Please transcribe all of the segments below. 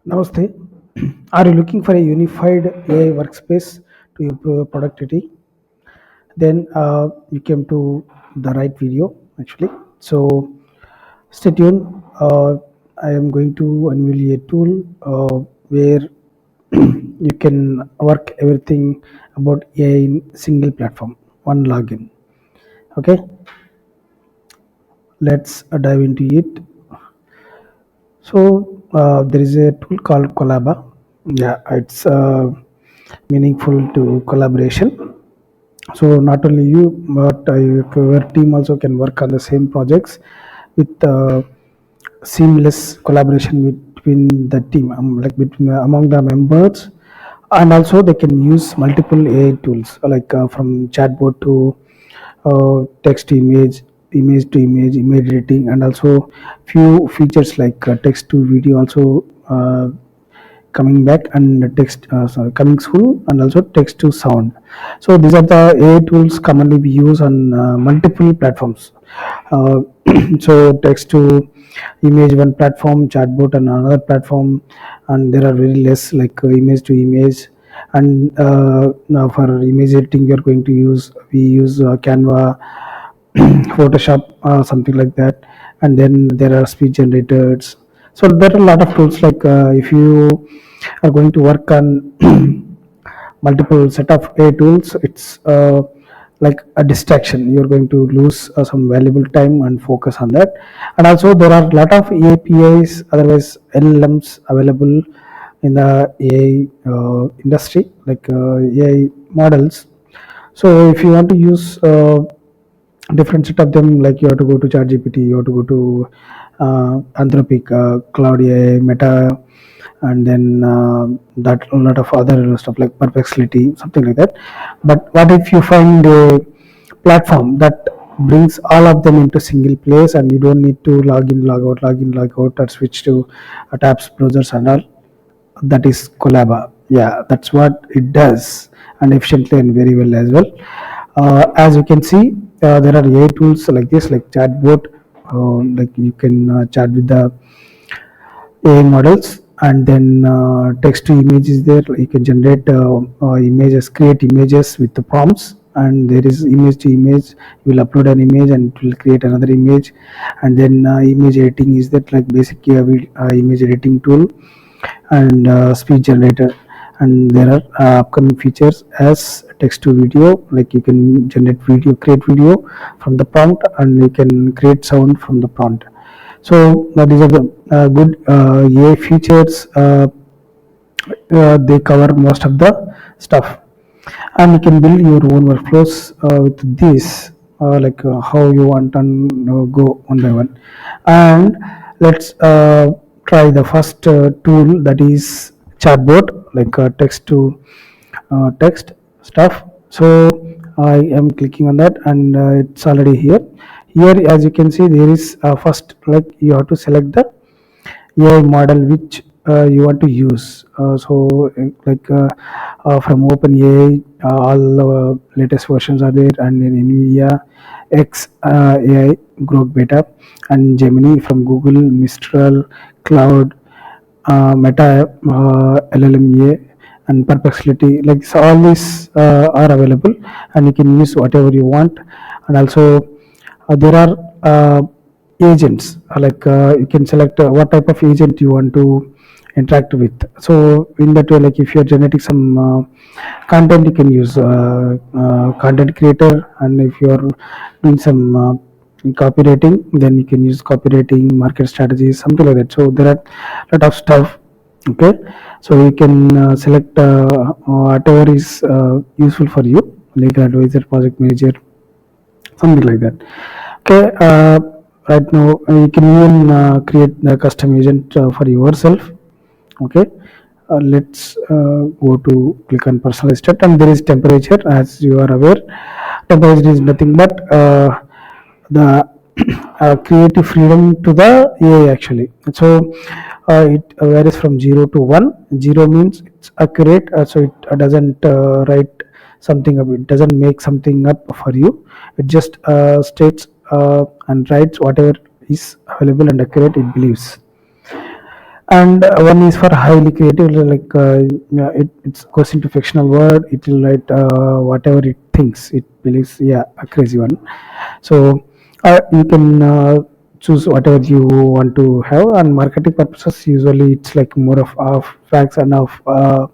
Namaste. Are you looking for a unified AI workspace to improve your productivity? Then you came to the right video actually. So stay tuned. I am going to unveil a tool where you can work everything about AI in single platform, one login. Okay, let's dive into it. So there is a tool called Qolaba. Yeah, it's meaningful to collaboration. So not only you, but your team also can work on the same projects with seamless collaboration between the team, like between among the members, and also they can use multiple AI tools like from chatbot to text to image, image to image, image editing, and also few features like text to video also coming back, and text sorry, coming soon, and also text to sound. So these are the AI tools commonly we use on multiple platforms. uh, so text to image one platform, chatbot on another platform, and there are very less like image to image. And now for image editing we use Canva, Photoshop, something like that. And then there are speech generators. So there are a lot of tools like if you are going to work on multiple set of AI tools, it's like a distraction. You're going to lose some valuable time and focus on that. And also there are a lot of APIs, otherwise LLMs available in the AI industry, like AI models. So if you want to use different set of them, like you have to go to ChatGPT, you have to go to Anthropic, Claude, Meta, and then that a lot of other stuff like Perplexity, something like that. But what if you find a platform that brings all of them into single place, and you don't need to log in, log out, or switch to tabs, browsers, and all? That is Qolaba. Yeah, that's what it does, and efficiently and very well as well. As you can see, there are AI tools like this, like chatbot. Like you can chat with the AI models, and then text to image is there. You can generate images, create images with the prompts, and there is image to image. You will upload an image and it will create another image. And then image editing is that, like basic image editing tool, and speech generator. And there are upcoming features as text to video, like you can generate video, create video from the prompt, and you can create sound from the prompt. So these are the good AI features. They cover most of the stuff, and you can build your own workflows with this, like how you want, and go one by one. And let's try the first tool, that is chatbot, like text to text stuff. So I am clicking on that, and it's already here. Here, as you can see, there is first, like you have to select the AI model which you want to use. From OpenAI, all the latest versions are there, and in NVIDIA, X AI, Grok Beta, and Gemini from Google, Mistral, Cloud, Meta, LLMA, and Perplexity. Like so all these are available, and you can use whatever you want. And also there are agents, like you can select what type of agent you want to interact with. So in that way, like if you're generating some content, you can use content creator. And if you're doing some copywriting, then you can use copywriting, market strategies, something like that. So there are a lot of stuff. Okay, so you can select whatever is useful for you, legal advisor, project manager, something like that. Okay, right now you can even create the custom agent for yourself. Okay, let's go to click on personalized stat, and there is temperature. As you are aware, temperature is nothing but the creative freedom to the AI actually. So it varies from 0 to 1. 0 means it's accurate, so it doesn't write something up, it doesn't make something up for you. It just states and writes whatever is available and accurate it believes. and one is for highly creative, like yeah, it goes into fictional word, it will write whatever it thinks it believes, yeah, a crazy one. So you can choose whatever you want to have. And marketing purposes, usually it's like more of facts and of uh,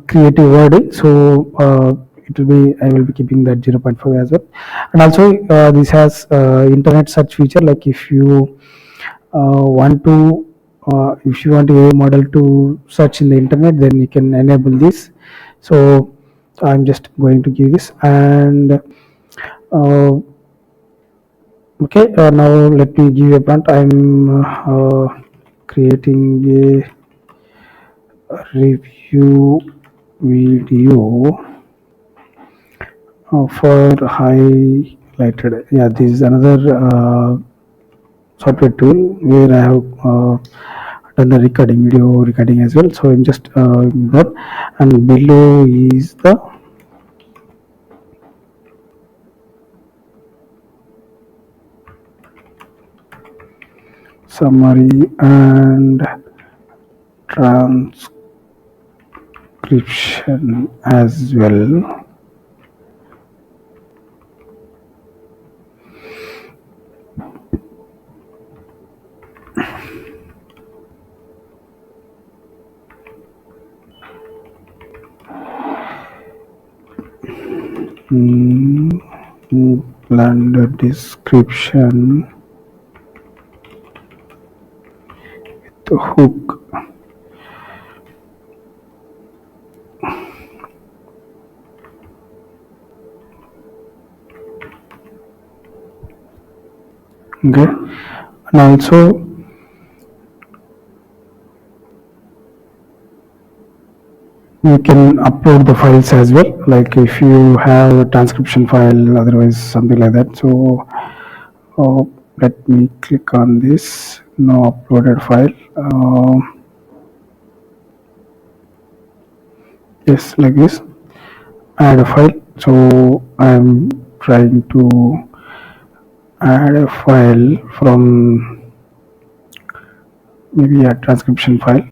creative wording. So it will be, I will be keeping that 0.5 as well. And also this has internet search feature, like if you want to if you want a model to search in the internet, then you can enable this. So I'm just going to give this. And okay, now let me give you a prompt. I'm creating a review video for highlighted. Yeah, this is another software tool where I have done the recording, video recording as well. So I'm just that, and below is the summary and transcription as well. And description, the hook. Okay, and also you can upload the files as well, like if you have a transcription file, otherwise something like that. So uh, let me click on this, no uploaded file. Yes, like this, add a file. So I'm trying to add a file from maybe a transcription file.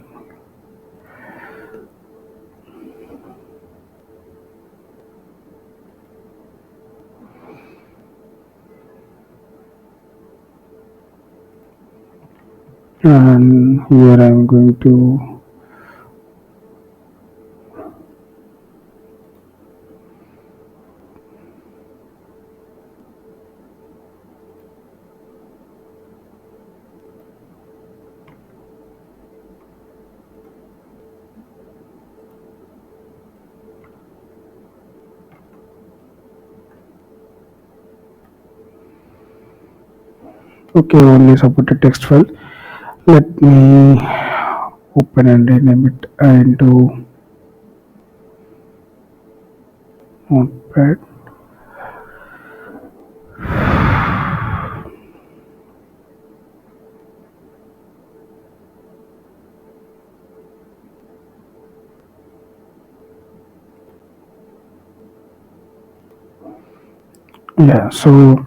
And here I'm going to okay, only supported text file. Let me open and rename it into notepad. Yeah, so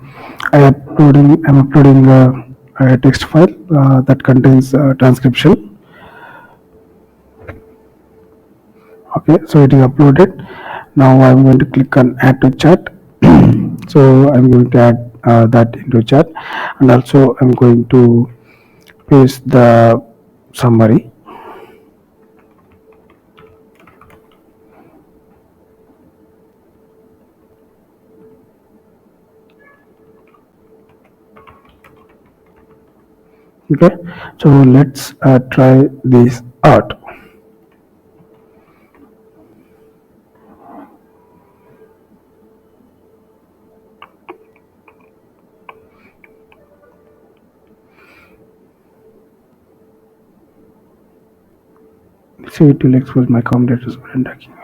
I'm uploading a text file that contains transcription. Okay, so it is uploaded. Now I'm going to click on add to chat. So I'm going to add that into chat, and also I'm going to paste the summary. Okay, so let's try this out. See, it will expose my competitors when tracking.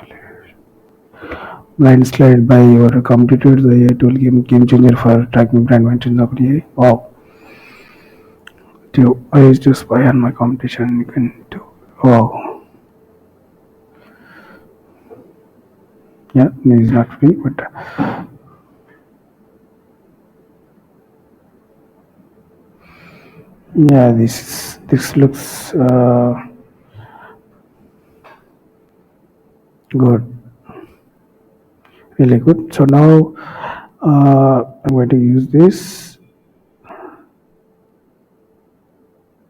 Blind slide by your competitors, the AI tool game changer for tracking brand mentions of the AI. Wow. I used to spy on my competition. You can do. Wow. Yeah, this is not free, but Yeah, this looks good, really good. So now I'm going to use this.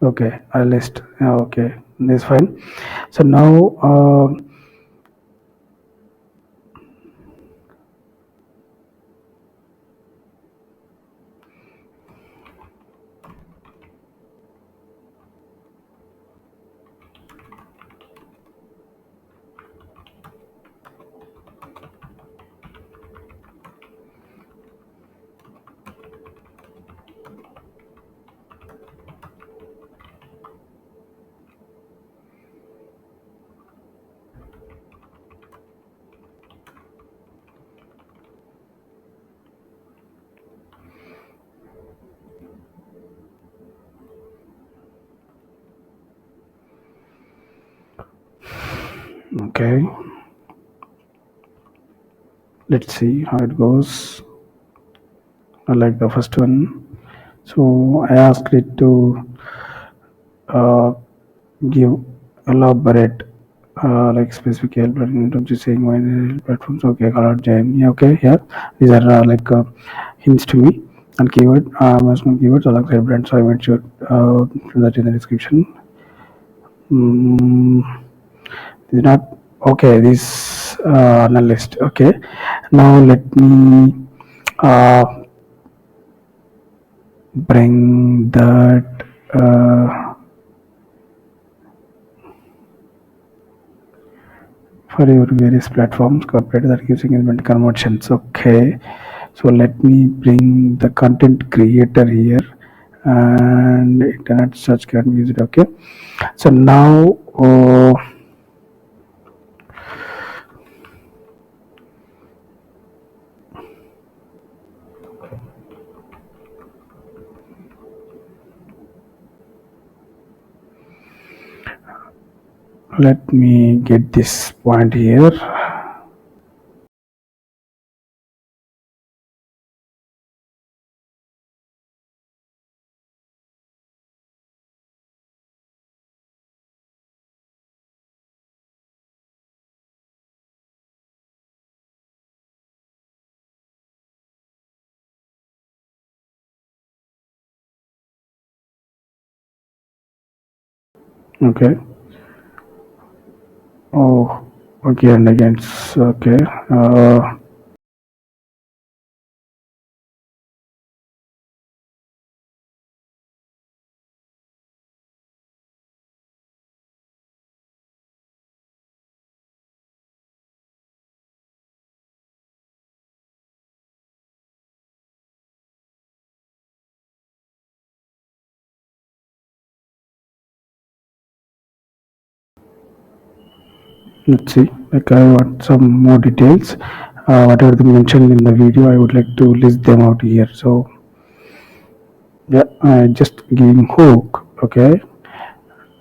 Okay, a list. Okay, that's fine. So now okay, let's see how it goes. I like the first one. So I asked it to uh, give elaborate like specific help in terms of saying why platforms. Okay, Claude, Gemini. Okay, yeah, these are hints to me. And keyword, I'm asking keywords. I like red brand, so I made sure that in the description. Mm, this not okay. This analyst. Okay, now let me uh, bring that. For your various platforms corporate that gives engagement conversions. Okay, so let me bring the content creator here and internet search can use it. Okay, so now let me get this point here. Okay, oh, okay, and again okay. Let's see, like I want some more details. Whatever they mentioned in the video, I would like to list them out here. So yeah, I just giving hook. Okay,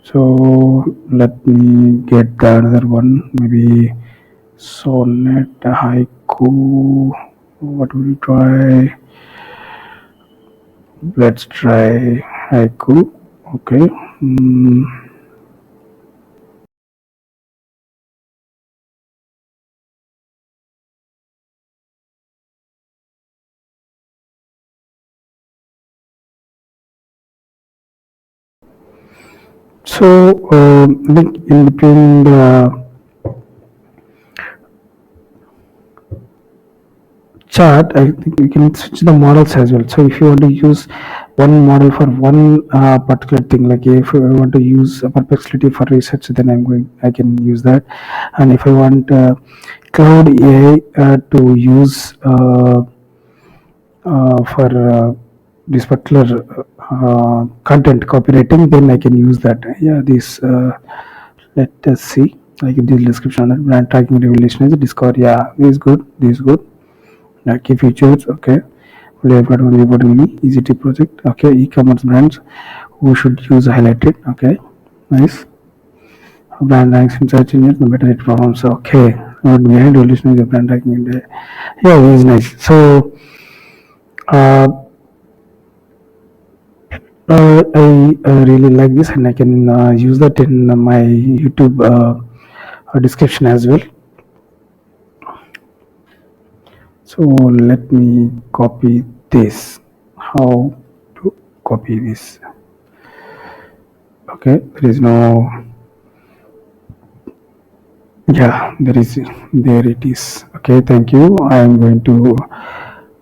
so let me get the another one, maybe sonnet haiku. What will we try? Let's try haiku. Okay. Mm, so like in between the chart, I think we can switch the models as well. So if you want to use one model for one particular thing, like if I want to use a perplexity for research, then I can use that. And if I want cloud AI to use for this particular content copywriting, then I can use that. Yeah, this let us see. Like in the description, that brand tracking revelation is Discord. Yeah, this is good. This is good. Key features. Okay, we have got one importantly easy to project. Okay, e-commerce brands who should use highlighted. Okay, nice. Brand ranks in search engines, the better it performs. Okay, what behind revolution is the brand ranking in the yeah, it is nice. So uh, I really like this, and I can use that in my YouTube description as well. So let me copy this. How to copy this? Okay, there is no. Yeah, there it is. Okay, thank you. I am going to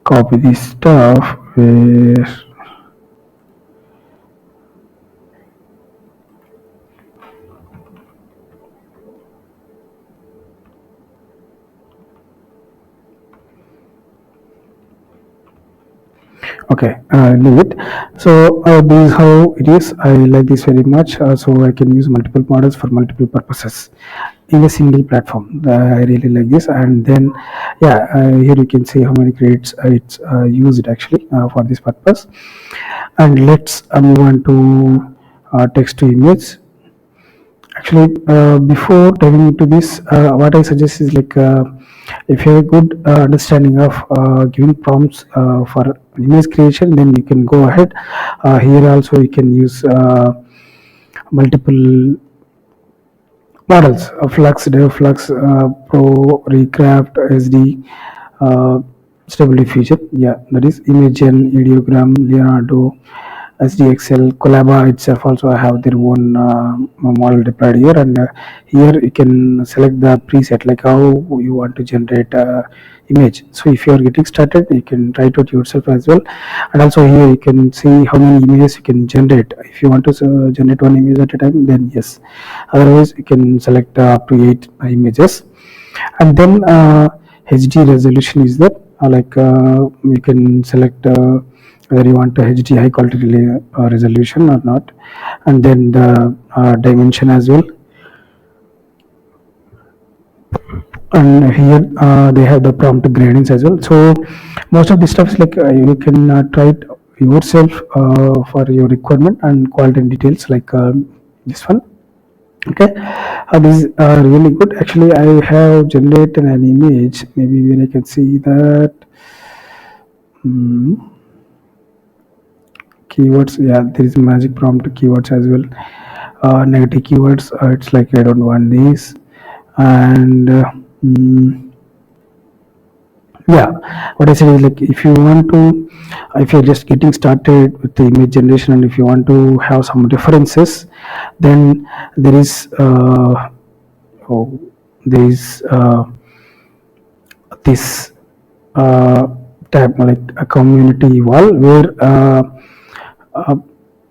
copy this stuff where. Okay, leave it. So this is how it is. I like this very much. So I can use multiple models for multiple purposes in a single platform. I really like this. And then, yeah, here you can see how many credits it's used actually for this purpose. And let's move on to text to image. Actually, before diving into this, what I suggest is like if you have a good understanding of giving prompts for image creation, then you can go ahead. Here also you can use multiple models: Flux, Flux, Pro, Recraft, SD, uh, Stable Diffusion. Yeah, that is Imagen, Ideogram, Leonardo, SDXL, Qolaba itself also have their own model deployed here, and here you can select the preset like how you want to generate image. So if you are getting started, you can try it out yourself as well, and also here you can see how many images you can generate. If you want to generate one image at a time, then yes. Otherwise, you can select up to 8 images, and then HD resolution is there. You can select whether you want a HD high quality resolution or not, and then the dimension as well. And here they have the prompt gradients as well. So most of the stuff is like you can try it yourself for your requirement and quality and details like this one. Okay, this is really good. Actually, I have generated an image. Maybe where I can see that. Hmm. Keywords, yeah, there is magic prompt keywords as well. Negative keywords, it's like I don't want these. And yeah, what I said is like if you want to, if you're just getting started with the image generation, and if you want to have some references, then there is oh, there is this uh, tab like a community wall where uh,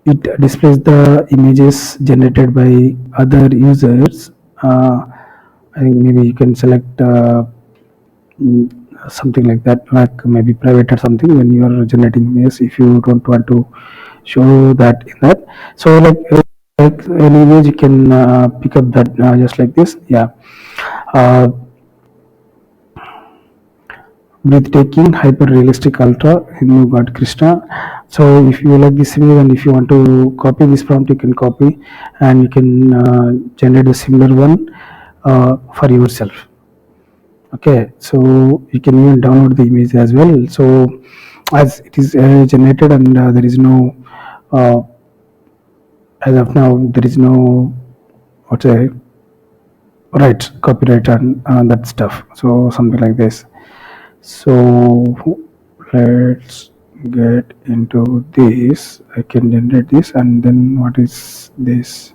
it displays the images generated by other users. I think maybe you can select mm, something like that, like maybe private or something when you are generating images. If you don't want to show that in that, so like an image, you can pick up that just like this. Yeah. Uh, Breathtaking, hyper realistic, ultra. And you got Krishna. So if you like this image and if you want to copy this prompt, you can copy, and you can generate a similar one for yourself. Okay, so you can even download the image as well. So as it is generated, and there is no uh, as of now there is no what's a right copyright and that stuff. So something like this. So let's get into this. I can generate this, and then what is this?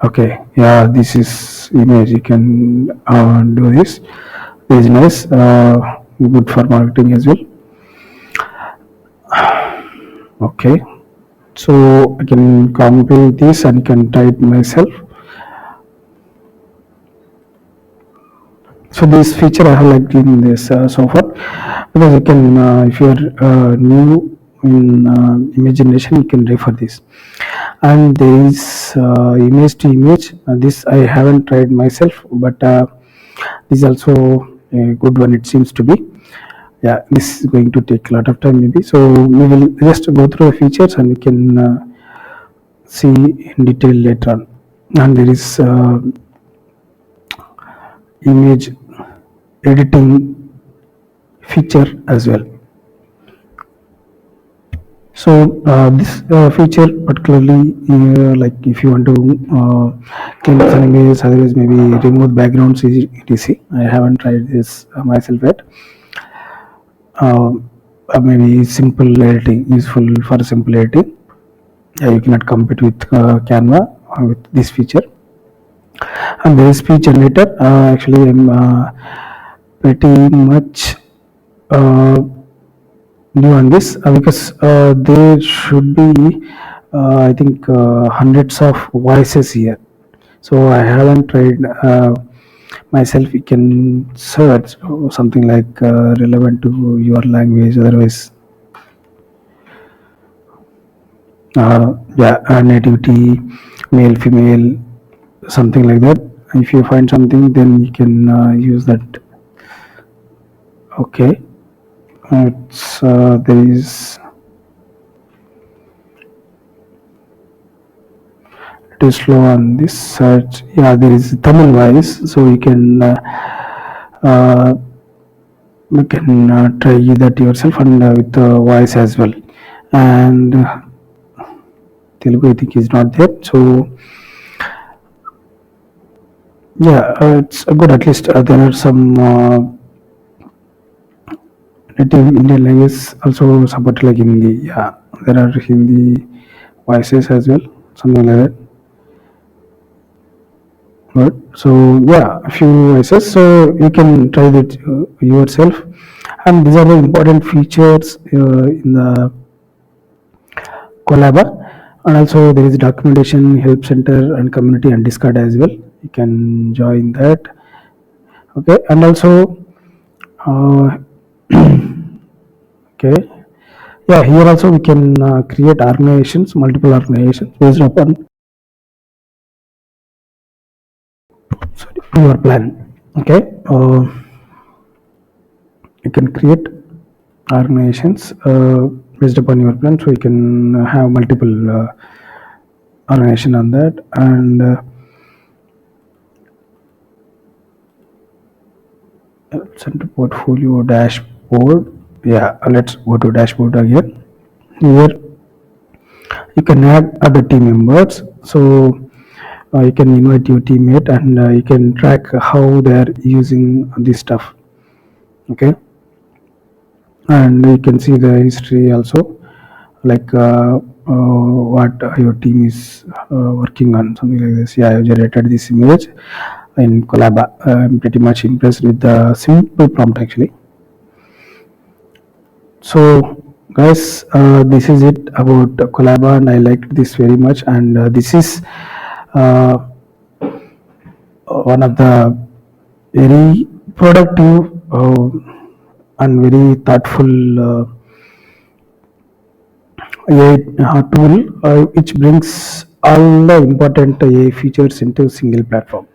Okay, yeah, this is image. You can do this. This is nice, good for marketing as well. Okay, so I can copy this and can type myself. So this feature I have liked in this so far, because you can if you are new in image generation, you can refer this. And there is image to image. This I haven't tried myself, but this is also a good one, it seems to be. Yeah, this is going to take a lot of time maybe, so we will just go through the features and we can see in detail later on. And there is image editing feature as well. So this feature particularly, like if you want to clean some images, otherwise maybe remove backgrounds etc. I haven't tried this myself yet. uh, Maybe simple editing useful for simple editing. Yeah, you cannot compete with Canva with this feature. And there is speech generator. Actually, I'm pretty much uh, new on this because there should be I think hundreds of voices here. So I haven't tried myself. You can search something like relevant to your language. Otherwise, yeah, nativity, male, female, something like that. If you find something, then you can use that. Okay, it's there is too slow on this search. Yeah, there is Tamil voice, so uh, you can try that yourself and with the voice as well. And Telugu I think is not there. So yeah, it's good. At least there are some native Indian language also support like Hindi. Yeah, there are Hindi voices as well, something like that. Good. So yeah, a few voices. So you can try that yourself. And these are the important features in the Qolaba. And also there is documentation, help center, and community and Discord as well. You can join that. Okay, and also uh, okay, yeah, here also we can create organizations, multiple organizations based upon sorry, your plan. Okay, you can create organizations based upon your plan, so you can have multiple organization on that. And center portfolio dashboard. Yeah, let's go to dashboard again. Here you can add other team members. So you can invite your teammate and you can track how they are using this stuff. Okay, and you can see the history also, like what your team is working on, something like this. Yeah, I generated this image in Qolaba. I'm pretty much impressed with the simple prompt actually. So guys, this is it about Qolaba, and I liked this very much. And this is uh, one of the very productive and very thoughtful AI tool which brings all the important AI features into a single platform.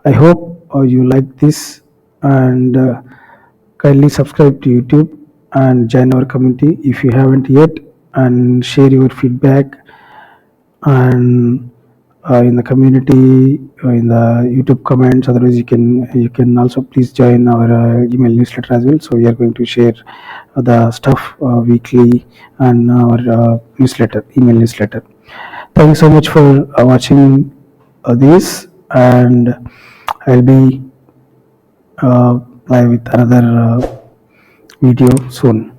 I hope you like this, and kindly subscribe to YouTube and join our community if you haven't yet, and share your feedback and in the community in the YouTube comments. Otherwise, you can also please join our email newsletter as well. So we are going to share the stuff weekly and our newsletter, email newsletter. Thank you so much for watching this, and I'll be live with another video soon.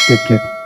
Take care.